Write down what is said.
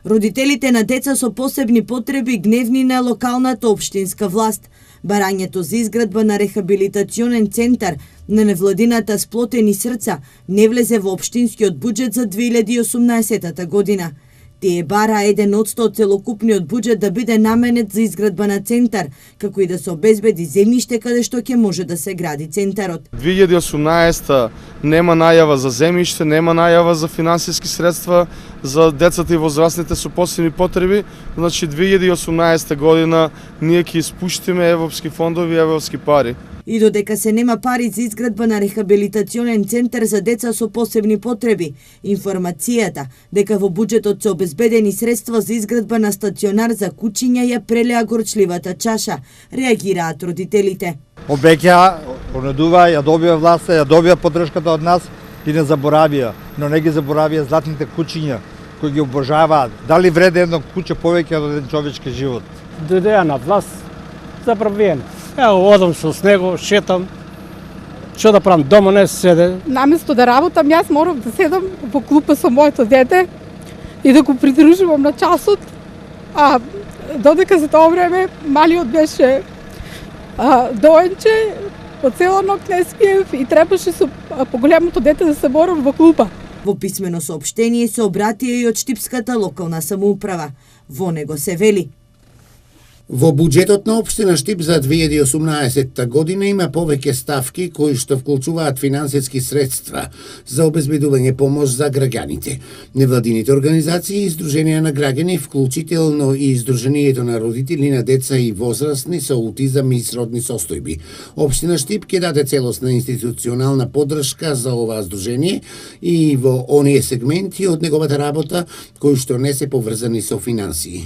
Родителите на деца со посебни потреби гневни на локалната општинска власт. Барањето за изградба на рехабилитационен центар на невладината Сплотени срца не влезе во општинскиот буџет за 2018 година. Тие бара 1% од целокупниот буџет да биде наменет за изградба на центар, како и да се обезбеди земјиште каде што ќе може да се гради центарот. 2018 нема најава за земјиште, нема најава за финансиски средства за децата и возрастните со посебни потреби. Значи 2018 година ние ќе испуштиме европски фондови и европски пари. И додека се нема пари за изградба на рехабилитационен центар за деца со посебни потреби, информацијата дека во буџетот се обезбедени средства за изградба на стационар за кучиња ја прелеа горчливата чаша, реагираат родителите. Обеќа, понудува, ја добија власта, ја добија поддршката од нас и не заборавија, но не ги заборавија златните кучиња кои ги обожаваат. Дали вреде едно куче повеќе од еден човечки живот? Дојдеа на власт, забравиен. Ево, одам со него, шетам. Што да правам, дома не седе. Наместо да работам, јас морав да седам во клупа со моето дете и да го придружувам на часот. А додека за тоа време малиот беше доенче, по цела ног не спиев и требаше со поголемото дете да се борам во клупа. Во писмено соопштение се обратија и од Штипската локална самоуправа. Во него се вели: во буџетот на општина Штип за 2018 година има повеќе ставки кои што вклучуваат финансиски средства за обезбедување помош за граѓаните. Невладините организации и издруженија на граѓани, вклучително и Издруженијето на родители на деца и возрастни со аутизам и сродни состојби. Општина Штип ќе даде целосна институционална поддршка за оваа здружение и во оние сегменти од неговата работа кои што не се поврзани со финансии.